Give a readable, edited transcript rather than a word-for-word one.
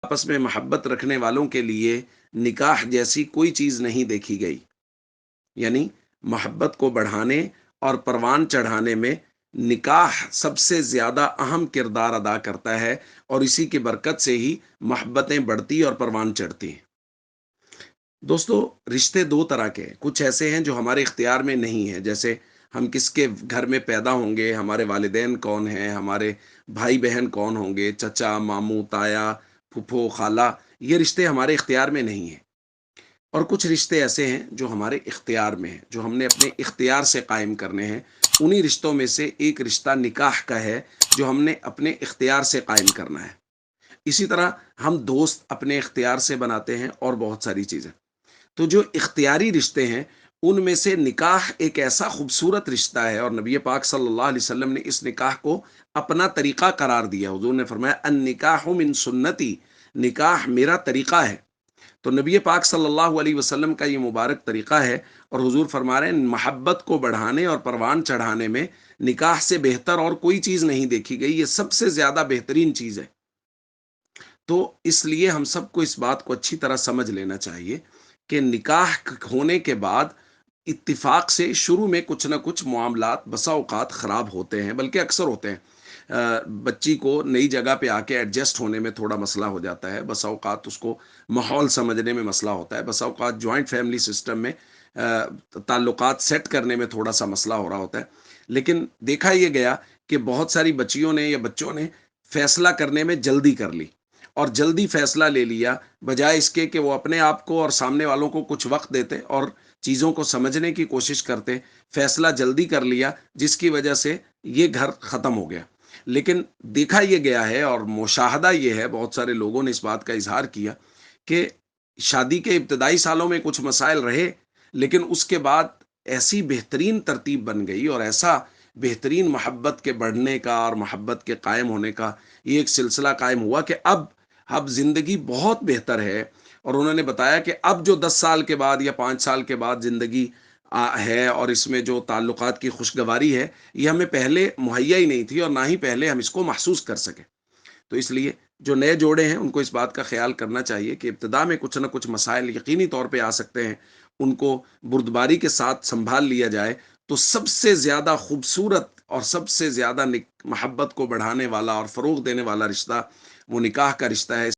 آپس میں محبت رکھنے والوں کے لیے نکاح جیسی کوئی چیز نہیں دیکھی گئی۔ یعنی محبت کو بڑھانے اور پروان چڑھانے میں نکاح سب سے زیادہ اہم کردار ادا کرتا ہے، اور اسی کی برکت سے ہی محبتیں بڑھتی اور پروان چڑھتی ہیں۔ دوستو، رشتے دو طرح کے ہیں۔ کچھ ایسے ہیں جو ہمارے اختیار میں نہیں ہیں، جیسے ہم کس کے گھر میں پیدا ہوں گے، ہمارے والدین کون ہیں، ہمارے بھائی بہن کون ہوں گے، چچا، ماموں، تایا، پھپھو، خالہ، یہ رشتے ہمارے اختیار میں نہیں ہیں۔ اور کچھ رشتے ایسے ہیں جو ہمارے اختیار میں ہیں، جو ہم نے اپنے اختیار سے قائم کرنے ہیں۔ انہی رشتوں میں سے ایک رشتہ نکاح کا ہے، جو ہم نے اپنے اختیار سے قائم کرنا ہے۔ اسی طرح ہم دوست اپنے اختیار سے بناتے ہیں، اور بہت ساری چیزیں۔ تو جو اختیاری رشتے ہیں، ان میں سے نکاح ایک ایسا خوبصورت رشتہ ہے، اور نبی پاک صلی اللہ علیہ وسلم نے اس نکاح کو اپنا طریقہ قرار دیا۔ حضور نے فرمایا النکاح من سنتی، نکاح میرا طریقہ ہے۔ تو نبی پاک صلی اللہ علیہ وسلم کا یہ مبارک طریقہ ہے، اور حضور فرما رہے ہیں محبت کو بڑھانے اور پروان چڑھانے میں نکاح سے بہتر اور کوئی چیز نہیں دیکھی گئی، یہ سب سے زیادہ بہترین چیز ہے۔ تو اس لیے ہم سب کو اس بات کو اچھی طرح سمجھ لینا چاہیے کہ نکاح ہونے کے بعد اتفاق سے شروع میں کچھ نہ کچھ معاملات بسا اوقات خراب ہوتے ہیں، بلکہ اکثر ہوتے ہیں۔ بچی کو نئی جگہ پہ آ کے ایڈجسٹ ہونے میں تھوڑا مسئلہ ہو جاتا ہے، بسا اوقات اس کو ماحول سمجھنے میں مسئلہ ہوتا ہے، بسا اوقات جوائنٹ فیملی سسٹم میں تعلقات سیٹ کرنے میں تھوڑا سا مسئلہ ہو رہا ہوتا ہے۔ لیکن دیکھا یہ گیا کہ بہت ساری بچیوں نے یا بچوں نے فیصلہ کرنے میں جلدی کر لی، اور جلدی فیصلہ لے لیا، بجائے اس کے کہ وہ اپنے آپ کو اور سامنے والوں کو کچھ وقت دیتے اور چیزوں کو سمجھنے کی کوشش کرتے۔ فیصلہ جلدی کر لیا، جس کی وجہ سے یہ گھر ختم ہو گیا۔ لیکن دیکھا یہ گیا ہے، اور مشاہدہ یہ ہے، بہت سارے لوگوں نے اس بات کا اظہار کیا کہ شادی کے ابتدائی سالوں میں کچھ مسائل رہے، لیکن اس کے بعد ایسی بہترین ترتیب بن گئی، اور ایسا بہترین محبت کے بڑھنے کا اور محبت کے قائم ہونے کا یہ ایک سلسلہ قائم ہوا کہ اب زندگی بہت بہتر ہے۔ اور انہوں نے بتایا کہ اب جو 10 سال کے بعد یا 5 سال کے بعد زندگی ہے، اور اس میں جو تعلقات کی خوشگواری ہے، یہ ہمیں پہلے مہیا ہی نہیں تھی، اور نہ ہی پہلے ہم اس کو محسوس کر سکے۔ تو اس لیے جو نئے جوڑے ہیں ان کو اس بات کا خیال کرنا چاہیے کہ ابتدا میں کچھ نہ کچھ مسائل یقینی طور پہ آ سکتے ہیں، ان کو بردباری کے ساتھ سنبھال لیا جائے تو سب سے زیادہ خوبصورت اور سب سے زیادہ محبت کو بڑھانے والا اور فروغ دینے والا رشتہ وہ نکاح کا رشتہ ہے۔